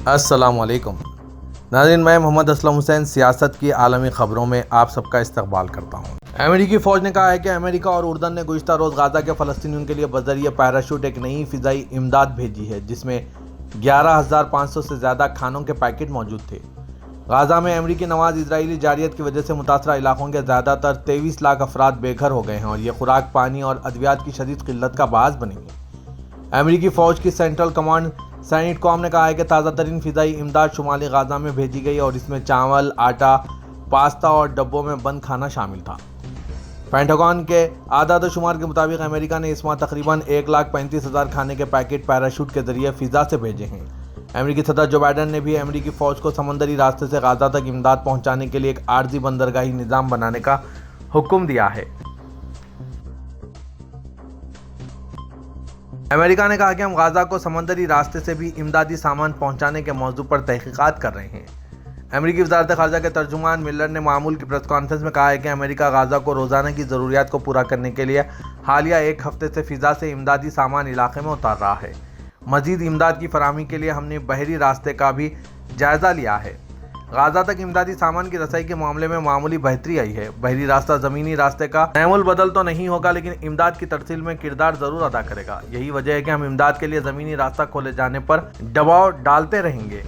अस्सलाम वालेकुम नाज़रीन, मैं मोहम्मद असलम हुसैन सियासत की आलमी ख़बरों में आप सबका इस्तकबाल करता हूँ। अमेरिकी फ़ौज ने कहा है कि अमेरिका और उर्दन ने गुज़िश्ता रोज़ गाज़ा के फ़लस्तीनियों के लिए बज़रिए पैराशूट एक नई फ़िज़ाई इमदाद भेजी है, जिसमें 11,500 से ज़्यादा खानों के पैकेट मौजूद थे। गाज़ा में अमेरिकी नवाज इजरायली जारियत की वजह से मुतासरा इलाकों के ज़्यादातर 23 लाख अफराद बेघर हो गए हैं और ये खुराक, पानी और अद्वियात की शदीद किल्लत का बास बनेंगे। अमेरिकी फ़ौज की सेंट्रल कमांड सेंटकॉम ने कहा है कि ताज़ा तरीन फ़िज़ाई इमदाद शुमाली गाज़ा में भेजी गई और इसमें चावल, आटा, पास्ता और डब्बों में बंद खाना शामिल था। पेंटागन के आदाद शुमार के मुताबिक अमेरिका ने इस माह तकरीबन 1,35,000 खाने के पैकेट पैराशूट के जरिए फ़िज़ा से भेजे हैं। अमेरिकी सदर जो बाइडन ने भी अमेरिकी फ़ौज को समंदरी रास्ते से गाज़ा तक इमदाद पहुँचाने के लिए एक आर्जी बंदरगाही निज़ाम बनाने का हुक्म दिया है। अमेरिका ने कहा कि हम गाज़ा को समंदरी रास्ते से भी इमदादी सामान पहुंचाने के मौजू पर तहकीकात कर रहे हैं। अमेरिकी वज़ारत ख़ारजा के तर्जुमान मिलर ने मामूल की प्रेस कॉन्फ्रेंस में कहा है कि अमेरिका गाज़ा को रोज़ाना की ज़रूरियात को पूरा करने के लिए हालिया एक हफ्ते से फ़िज़ा से इमदादी सामान इलाके में उतार रहा है। मज़ीद इमदाद की फराहमी के लिए हमने बहरी रास्ते का भी जायज़ा लिया है। गाज़ा तक इमदादी सामान की रसाई के मामले में मामूली बेहतरी आई है। बहरी रास्ता ज़मीनी रास्ते का नैमुल बदल तो नहीं होगा, लेकिन इमदाद की तरसील में किरदार ज़रूर अदा करेगा। यही वजह है कि हम इमदाद के लिए ज़मीनी रास्ता खोले जाने पर दबाव डालते रहेंगे।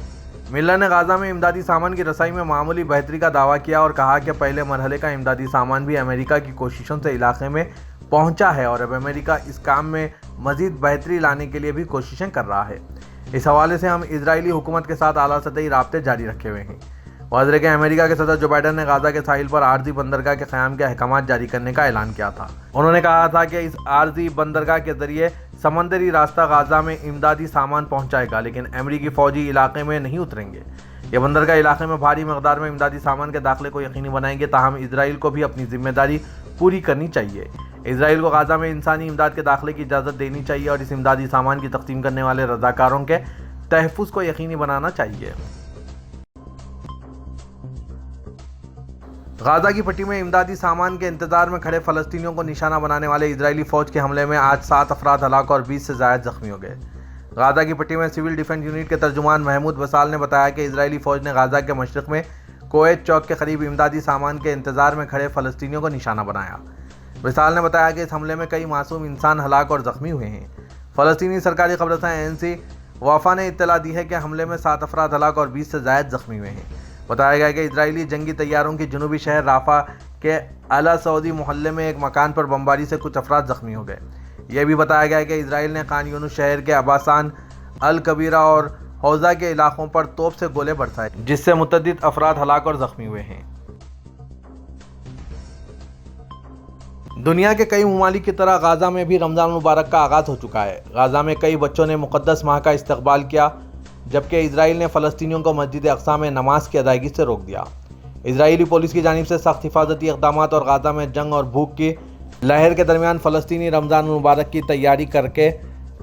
मिलर ने गाज़ा में इमदादी सामान की रसाई में मामूली बेहतरी का दावा किया और कहा कि पहले मरहले का इमदादी सामान भी अमेरिका की कोशिशों से इलाके में पहुँचा है और अब अमेरिका इस काम में मज़ीद बेहतरी लाने के लिए भी कोशिशें कर रहा है। इस हवाले से हम इजरायली हुकूमत के साथ आला सतही राब्ते जारी रखे हुए हैं। वाज़ेह के अमेरिका के सदर जो बाइडन ने गाज़ा के साहिल पर आर्जी बंदरगाह के क़याम के अहकामात जारी करने का ऐलान किया था। उन्होंने कहा था कि इस आर्जी बंदरगाह के ज़रिए समंदरी रास्ता गाज़ा में इमदादी सामान पहुंचाएगा, लेकिन अमेरिकी फ़ौजी इलाके में नहीं उतरेंगे। यह बंदरगाह इलाके में भारी मकदार में इमदादी सामान के दाखिले को यकीनी बनाएंगे। ताहम इसराइल को भी अपनी जिम्मेदारी पूरी करनी चाहिए। इसराइल को गाज़ा में इंसानी इमदाद के दाखिले की इजाज़त देनी चाहिए और इस इमदादी सामान की तक़सीम करने वाले रज़ाकारों के तहफ़्फ़ुज़ को यकीनी बनाना चाहिए। गाज़ा की पट्टी में इमदादी सामान के इंतजार में खड़े फ़लस्तीनियों को निशाना बनाने वाले इजरायली फ़ौज के हमले में आज 7 अफराद हलाक और 20 से ज़ायद ज़ख्मी हो गए। गाज़ा की पट्टी में सिविल डिफेंस यूनिट के तर्जुमान महमूद बसाल ने बताया कि इजरायली फ़ौज ने गाज़ा के मशरिक़ में कोएत चौक के करीब इमदादी सामान के इंतजार में खड़े फ़लस्तीनियों को निशाना बनाया। बसाल ने बताया कि इस हमले में कई मासूम इंसान हलाक और ज़ख्मी हुए हैं। फ़लस्तीनी सरकारी ख़बरसां ANC वाफा ने इत्तला दी है कि हमले में 7 अफराद हलाक और 20 से ज़ायद ज़ख्मी हुए हैं। बताया गया कि इजरायली जंगी तैयारों की जनूबी शहर राफा के अला सऊदी मोहल्ले में एक मकान पर बमबारी से कुछ अफराद ज़ख्मी हो गए। यह भी बताया गया कि इजराइल ने खान यूनुस शहर के अबासान, अल कबीरा और हौज़ा के इलाकों पर तोप से गोले बरसाए, जिससे मुतअद्दिद अफराद हलाक और ज़ख्मी हुए हैं। दुनिया के कई ममालिक की तरह गाज़ा में भी रमज़ान मुबारक का आगाज़ हो चुका है। गाज़ा में कई बच्चों ने मुक़द्दस माह का इस्तक़बाल किया, जबकि इजराइल ने फ़लस्तीनियों को मस्जिद अक़सा में नमाज की अदायगी से रोक दिया। इजरायली पुलिस की जानिब से सख्त हिफाजती इक़दाम और गाज़ा में जंग और भूख की लहर के दरमियान फ़लस्तीनी रमज़ान मुबारक की तैयारी करके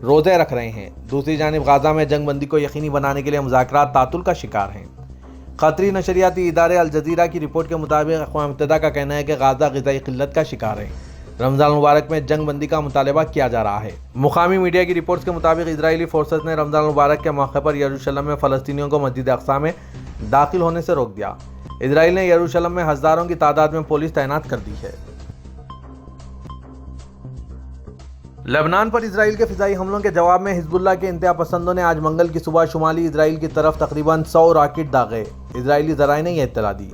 रोज़े रख रहे हैं। दूसरी जानिब गाज़ा में जंग बंदी को यकीनी बनाने के लिए मुज़ाकरात तातुल का शिकार हैं। क़तरी नशरियाती इदारे अल जज़ीरा की रिपोर्ट के मुताबिक अक़वाम मुत्तहिदा का कहना है कि गाज़ा ग़िज़ाई क़िल्लत का शिकार है। रमज़ान मुबारक में जंग बंदी का मुतालबा किया जा रहा है। मुकामी मीडिया की रिपोर्ट्स के मुताबिक इजरायली फोर्सेस ने रमज़ान मुबारक के मौके पर यरूशलेम में फ़लस्तीनियों को मस्जिद अक़सा में दाखिल होने से रोक दिया। इजराइल ने यरूशलेम में हज़ारों की तादाद में पुलिस तैनात कर दी है। लेबनान पर इजराइल के फ़िज़ाई हमलों के जवाब में हिज़्बुल्लाह के इंतहा पसंदों ने आज मंगल की सुबह शुमाली इजराइल की तरफ तकरीबन 100 रॉकेट दागे। इजरायली ज़राए ने यह इत्तला दी।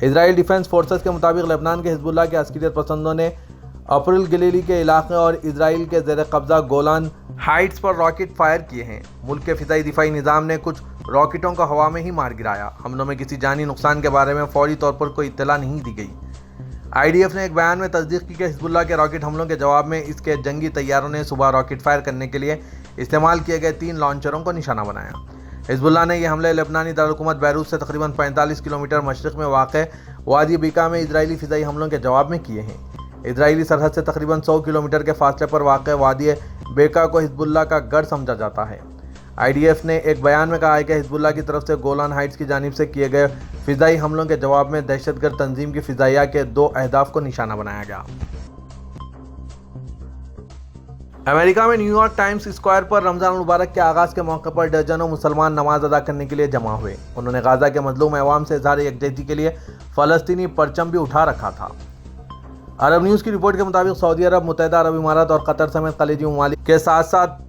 इजराइल डिफेंस फोर्सेस के मुताबिक लेबनान के हिज़्बुल्लाह के अस्करियत पसंदों ने अप्रैल गलीली के इलाके और इजराइल के ज़ेर कब्ज़ा गोलान हाइट्स पर रॉकेट फायर किए हैं। मुल्क के फ़िज़ाई दिफाई निज़ाम ने कुछ रॉकेटों को हवा में ही मार गिराया। हमलों में किसी जानी नुकसान के बारे में फौरी तौर पर कोई इत्तला नहीं दी गई। IDF ने एक बयान में तस्दीक की कि हिज़्बुल्लाह के रॉकेट हमलों के जवाब में इसके जंगी तैयारों ने सुबह रॉकेट फायर करने के लिए इस्तेमाल किए गए 3 लॉन्चरों को निशाना बनाया। हिज़्बुल्लाह ने यह हमले लेबनानी दारुलहुकूमत बैरूत से तकरीबन 45 किलोमीटर मशरिक़ में वाक़ वादी बीका में इजरायली फ़िज़ाई हमलों के जवाब में किए हैं। इजरायली सरहद से तकरीबन 100 किलोमीटर के फासले पर वाक़ वादी बेका को हिज़्बुल्लाह का गढ़ समझा जाता है। IDF ने एक बयान में कहा है कि हिज़्बुल्लाह की तरफ से गोलान हाइट्स की जानिब से किए गए फ़िज़ाई हमलों के जवाब में दहशतगर्द तंजीम की फ़िज़ाइया के 2 अहदाफ को निशाना बनाया गया। अमेरिका में न्यूयॉर्क टाइम्स स्क्वायर पर रमजान मुबारक के आगाज के मौके पर दर्जनों मुसलमान नमाज अदा करने के लिए जमा हुए। उन्होंने गाजा के मजलूम अवाम से इजहार यकजहती के लिए फलस्तीनी परचम भी उठा रखा था। अरब न्यूज़ की रिपोर्ट के मुताबिक सऊदी अरब, मुत्तहिदा अरब इमारात और कतर समेत खलीजी ममालिक के साथ साथ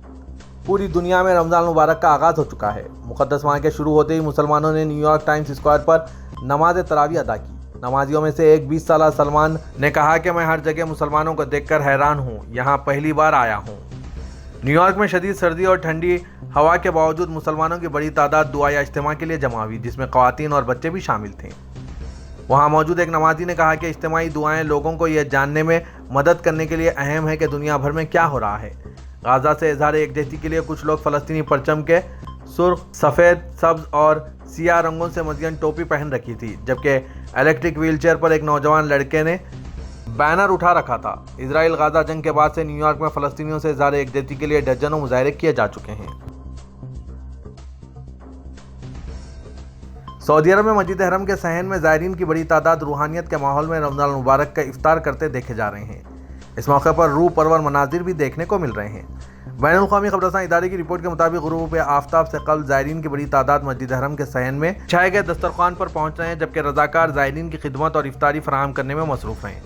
पूरी दुनिया में रमजान मुबारक का आगाज़ हो चुका है। मुक़द्दस माह के शुरू होते ही मुसलमानों ने न्यूयॉर्क टाइम्स स्क्वायर पर नमाज तरावी अदा की। नमाजियों में से एक 20 साला सलमान ने कहा कि मैं हर जगह मुसलमानों को देखकर हैरान हूँ, यहाँ पहली बार आया हूँ। न्यूयॉर्क में शदीद सर्दी और ठंडी हवा के बावजूद मुसलमानों की बड़ी तादाद दुआ या इज्तिमा के लिए जमा हुई, जिसमें ख़वातीन और बच्चे भी शामिल थे। वहाँ मौजूद एक नमाजी ने कहा कि इज्तिमाई दुआएं लोगों को यह जानने में मदद करने के लिए अहम है कि दुनिया भर में क्या हो रहा है। गाजा से इजहार यकजहती के लिए कुछ लोग फ़लस्तीनी परचम के सुर्ख, सफ़ेद, सब्ज़ और सियाह रंगों से मज़यन टोपी पहन रखी थी, जबकि इलेक्ट्रिक व्हीलचेयर पर एक नौजवान लड़के ने बैनर उठा रखा था। इजराइल गाजा जंग के बाद से न्यूयॉर्क में फ़लस्तीनियों से इजहार यकजहती के लिए दर्जनों मुजाहरे किए जा चुके हैं। सऊदी अरब में मस्जिद हरम के सहन में ज़ायरीन की बड़ी तादाद रूहानियत के माहौल में रमज़ान मुबारक का इफ्तार करते देखे जा रहे हैं। इस मौके पर रूह परवर मनाजिर भी देखने को मिल रहे हैं। बैनुल-अक़वामी ख़बरसां इदारे की रिपोर्ट के मुताबिक ग़ुरूब आफ़ताब से क़ब्ल ज़ायरीन की बड़ी तादाद मस्जिद हरम के सहन में बिछाए गए दस्तरख़्वान पर पहुँच रहे हैं, जबकि रज़ाकार ज़ायरीन की खिदमत और इफ्तारी फराहम करने में मसरूफ़ हैं।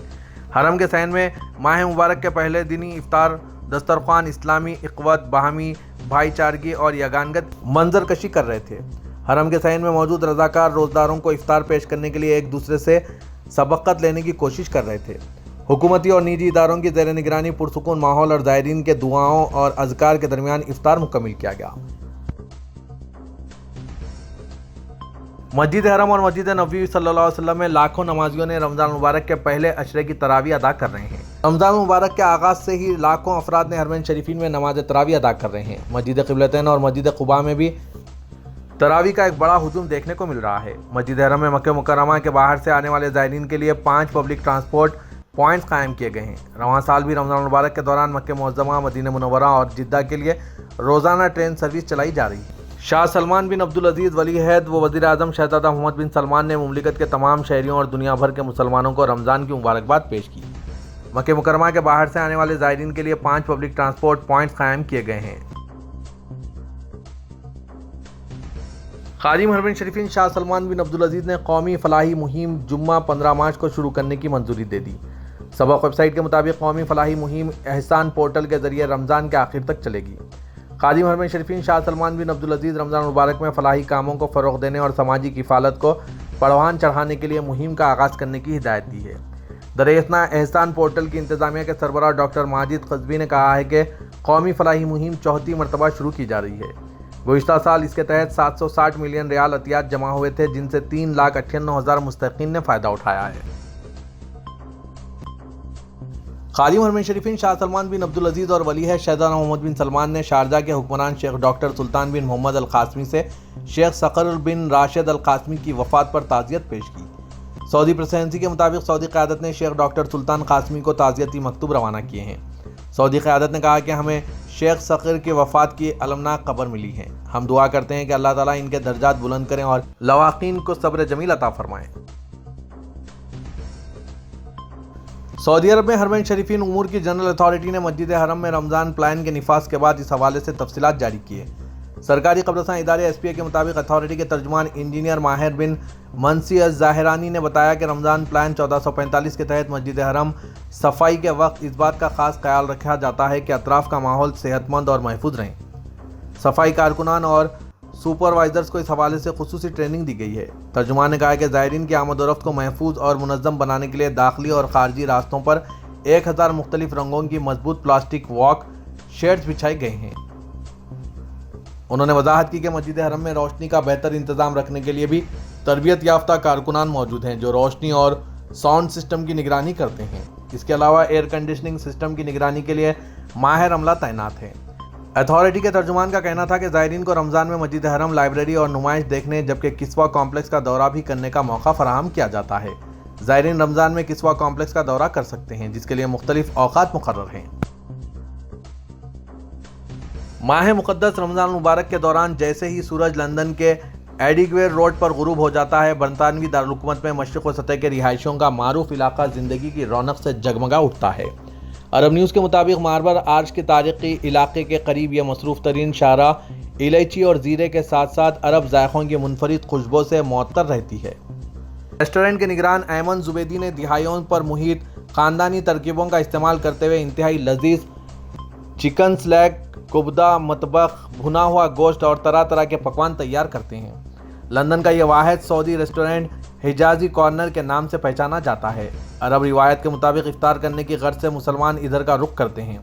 हरम के सहन में माह मुबारक के पहले दिन ही इफ्तार दस्तरख़्वान इस्लामी इख़्वत, बाहमी भाईचारगी और यगानगत मंजर कशी कर रहे थे। हरम के सहन में मौजूद रज़ाकार रोज़दारों को इफ्तार पेश करने के लिए एक दूसरे से सबक़त लेने की कोशिश कर रहे थे। हुकूमती और निजी इदारों की ज़ेर निगरानी पुरसुकून माहौल और ज़ायरीन के दुआओं और अज़कार के दरमियान इफ्तार मुकम्मल किया गया। मस्जिद हरम और मस्जिद नबवी सल्लल्लाहु अलैहि वसल्लम में लाखों नमाजियों ने रमज़ान मुबारक के पहले अशरे की तरावी अदा कर रहे हैं। रमज़ान मुबारक के आगाज़ से ही लाखों अफराद ने हरमैन शरीफीन में नमाज तरावी अदा कर रहे हैं। मस्जिद क़िबलतैन और मस्जिद क़ुबा में भी तरावी का एक बड़ा हुजूम देखने को मिल रहा है। मस्जिद हरम में मक्का मुकर्रमा के बाहर से आने वाले ज़ायरीन के लिए 5 पब्लिक ट्रांसपोर्ट पॉइंट्स कायम किए गए हैं। रवां साल भी रमज़ान मुबारक के दौरान मक्का मुअज़्ज़मा, मदीना मुनव्वरा और जिद्दा के लिए रोज़ाना ट्रेन सर्विस चलाई जा रही है। शाह सलमान बिन अब्दुल अजीज़ वली अहद व वज़ीर आज़म शहज़ादा मोहम्मद बिन सलमान ने मुमलिकत के तमाम शहरियों और दुनिया भर के मुसलमानों को रमज़ान की मुबारकबाद पेश की। मक्का मुकर्रमा के बाहर से आने वाले ज़ायरीन के लिए 5 पब्लिक ट्रांसपोर्ट पॉइंट्स कायम किए गए हैं। ख़ादिम हरमैन शरीफीन शाह सलमान बिन अब्दुल अजीज़ ने कौमी फलाही मुहिम जुम्मा 15 मार्च को शुरू करने की मंजूरी दे दी। सबक वेबसाइट के मुताबिक कौमी फलाही मुहिम एहसान पोर्टल के जरिए रमज़ान के आखिर तक चलेगी। ख़ादिम हरमैन शरीफीन शाह सलमान बिन अब्दुल अजीज़ रमज़ान मुबारक में फलाही कामों को फ़रोग़ देने और समाजी किफ़ालत को परवान चढ़ाने के लिए मुहिम का आगाज़ करने की हिदायत दी है। दरअसल एहसान पोर्टल की इंतज़ामिया के सरबराह डॉक्टर माजिद क़ज़वी ने कहा है कि कौमी फलाही मुहिम 4थी मरतबा शुरू की जा रही है। गुज़िश्ता साल इसके तहत 760 मिलियन रियाल अतियात जमा हुए थे, जिनसे 3,98,000 मुस्तहिक़ीन ने फ़ायदा उठाया है। ख़ादिम हरमैन शरीफीन शाह सलमान बिन अब्दुल अजीज़ और वली शहज़ादा मोहम्मद बिन सलमान ने शारजा के हुक्मरान शेख डॉक्टर सुल्तान बिन मोहम्मद अल क़ासमी से शेख सक़र बिन राशिद अल क़ासमी की वफ़ात पर ताज़ियत पेश की। सऊदी प्रेसिडेंसी के मुताबिक सऊदी क़यादत ने शेख डॉक्टर सुल्तान क़ासमी को ताज़ियती मकतूब रवाना किए हैं। सऊदी क़यादत ने कहा कि हमें शेख सक़र की वफ़ात की अलमनाक खबर मिली है। हम दुआ करते हैं कि अल्लाह ताला इनके दर्जात बुलंद करें और लवाक़ीन को सब्र जमील अता फरमाएं। सऊदी अरब में हरमैन शरीफीन उमूर की जनरल अथॉरिटी ने मस्जिद हरम में रमज़ान प्लान के निफाज के बाद इस हवाले से तफसीलात जारी की है। सरकारी ख़बरसां इदारे SPA के मुताबिक अथॉरिटी के तर्जुमान इंजीनियर माहिर बिन मनसी ज़ाहिरानी ने बताया कि रमज़ान प्लान 1445 के तहत मस्जिद हरम सफाई के वक्त इस बात का ख़ास ख्याल रखा जाता है कि अतराफ़ का माहौल सेहतमंद और महफूज रहें। सफाई कारकुनान और सुपरवाइज़र्स को इस हवाले से खुसूसी ट्रेनिंग दी गई है। तर्जुमान ने कहा कि ज़ायरीन की आमद और रफ्त को महफूज और मुनज़्ज़म बनाने के लिए दाखिली और ख़ारजी रास्तों पर 1000 मुख्तलिफ रंगों की मजबूत प्लास्टिक वॉक शेड्स बिछाए गए हैं। उन्होंने वजाहत की कि मस्जिद हरम में रोशनी का बेहतर इंतज़ाम रखने के लिए भी तरबियत याफ्ता कारकुनान मौजूद हैं, जो रोशनी और साउंड सिस्टम की निगरानी करते हैं। इसके अलावा एयर कंडीशनिंग सिस्टम की निगरानी के लिए माहिर अमला तैनात है। अथॉरिटी के तर्जुमान का कहना था कि ज़ायरीन को रमज़ान में मस्जिद हरम, लाइब्रेरी और नुमाइश देखने जबकि किस्वा कॉम्प्लेक्स का दौरा भी करने का मौका फराहम किया जाता है। ज़ायरीन रमज़ान में किस्वा कॉम्प्लेक्स का दौरा कर सकते हैं, जिसके लिए मुख्तलिफ औक़ात मुक़र्रर हैं। माह मुक़द्दस रमज़ान मुबारक के दौरान जैसे ही सूरज लंदन के एडिग्वेयर रोड पर गुरूब हो जाता है, बरतानवी दारुल हुकूमत में मशरिक़ व सतह के रिहायशियों का मारूफ इलाका ज़िंदगी की रौनक से जगमगा उठता है। عرب نیوز کے مطابق ماربل آرچ کے تاریخی علاقے کے قریب یہ مصروف ترین شاہراہ الائچی اور زیرے کے ساتھ ساتھ عرب ذائقوں کی منفرد خوشبو سے معطر رہتی ہے۔ ریسٹورنٹ کے نگران ایمن زبیدی نے دہائیوں پر محیط خاندانی ترکیبوں کا استعمال کرتے ہوئے انتہائی لذیذ چکن سلیک، کبدہ مطبخ، بھنا ہوا گوشت اور طرح طرح کے پکوان تیار کرتے ہیں۔ لندن کا یہ واحد سعودی ریسٹورنٹ حجازی کارنر کے نام سے پہچانا جاتا ہے۔ عرب روایت کے مطابق افطار کرنے کی غرض سے مسلمان ادھر کا رخ کرتے ہیں۔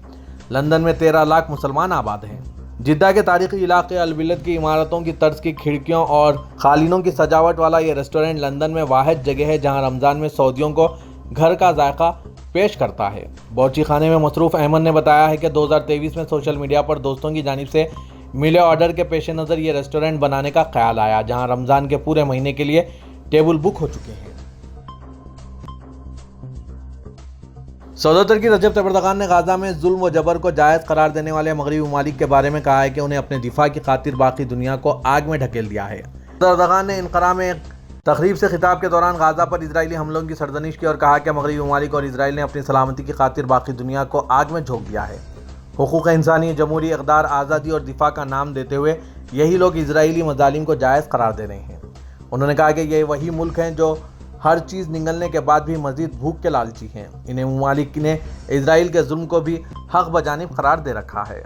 لندن میں 13 لاکھ مسلمان آباد ہیں۔ جدہ کے تاریخی علاقے البلد کی عمارتوں کی طرز کی کھڑکیوں اور قالینوں کی سجاوٹ والا یہ ریسٹورنٹ لندن میں واحد جگہ ہے جہاں رمضان میں سعودیوں کو گھر کا ذائقہ پیش کرتا ہے۔ باورچی خانے میں مصروف ایمن نے بتایا ہے کہ 2023 میں سوشل میڈیا پر دوستوں کی جانب سے ملے آرڈر کے پیش نظر یہ ریسٹورنٹ بنانے کا خیال آیا، جہاں رمضان کے پورے مہینے کے لیے ٹیبل بک ہو چکے ہیں۔ سعودی ترکی رجب طیب اردوغان نے غزہ میں ظلم و جبر کو جائز قرار دینے والے مغربی ممالک کے بارے میں کہا ہے کہ انہیں اپنے دفاع کی خاطر باقی دنیا کو آگ میں ڈھکیل دیا ہے۔ اردوغان نے انقرہ میں ایک تقریب سے خطاب کے دوران غزہ پر اسرائیلی حملوں کی سرزنش کی اور کہا کہ مغربی ممالک اور اسرائیل نے اپنی سلامتی کی خاطر باقی دنیا کو آگ میں جھونک دیا ہے۔ حقوق انسانی، جمہوری اقدار، آزادی اور دفاع کا نام دیتے ہوئے یہی لوگ اسرائیلی مظالم کو جائز قرار دے رہے ہیں۔ انہوں نے کہا کہ یہ وہی ملک ہیں جو ہر چیز نگلنے کے بعد بھی مزید بھوک کے لالچی ہیں۔ انہیں ممالک نے اسرائیل کے ظلم کو بھی حق بجانب قرار دے رکھا ہے۔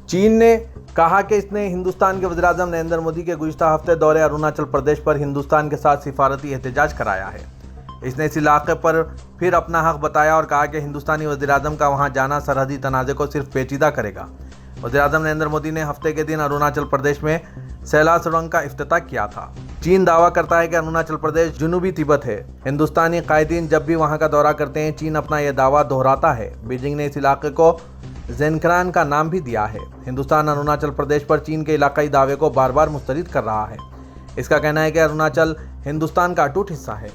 چین نے کہا کہ اس نے ہندوستان کے وزیر اعظم نریندر مودی کے گزشتہ ہفتے دورے اروناچل پردیش پر ہندوستان کے ساتھ سفارتی احتجاج کرایا ہے۔ اس نے اس علاقے پر پھر اپنا حق بتایا اور کہا کہ ہندوستانی وزیر اعظم کا وہاں جانا سرحدی تنازع کو صرف پیچیدہ کرے گا۔ وزیر اعظم نریندر مودی نے ہفتے کے دن اروناچل پردیش میں سیلا سرنگ کا افتتاح کیا تھا۔ چین دعویٰ کرتا ہے کہ اروناچل پردیش جنوبی تبت ہے۔ ہندوستانی قائدین جب بھی وہاں کا دورہ کرتے ہیں چین اپنا یہ دعویٰ دہراتا ہے۔ بیجنگ نے اس علاقے کو زینکران کا نام بھی دیا ہے۔ ہندوستان اروناچل پردیش پر چین کے علاقائی دعوے کو بار بار مسترد کر رہا ہے۔ اس کا کہنا ہے کہ اروناچل ہندوستان کا اٹوٹ حصہ ہے۔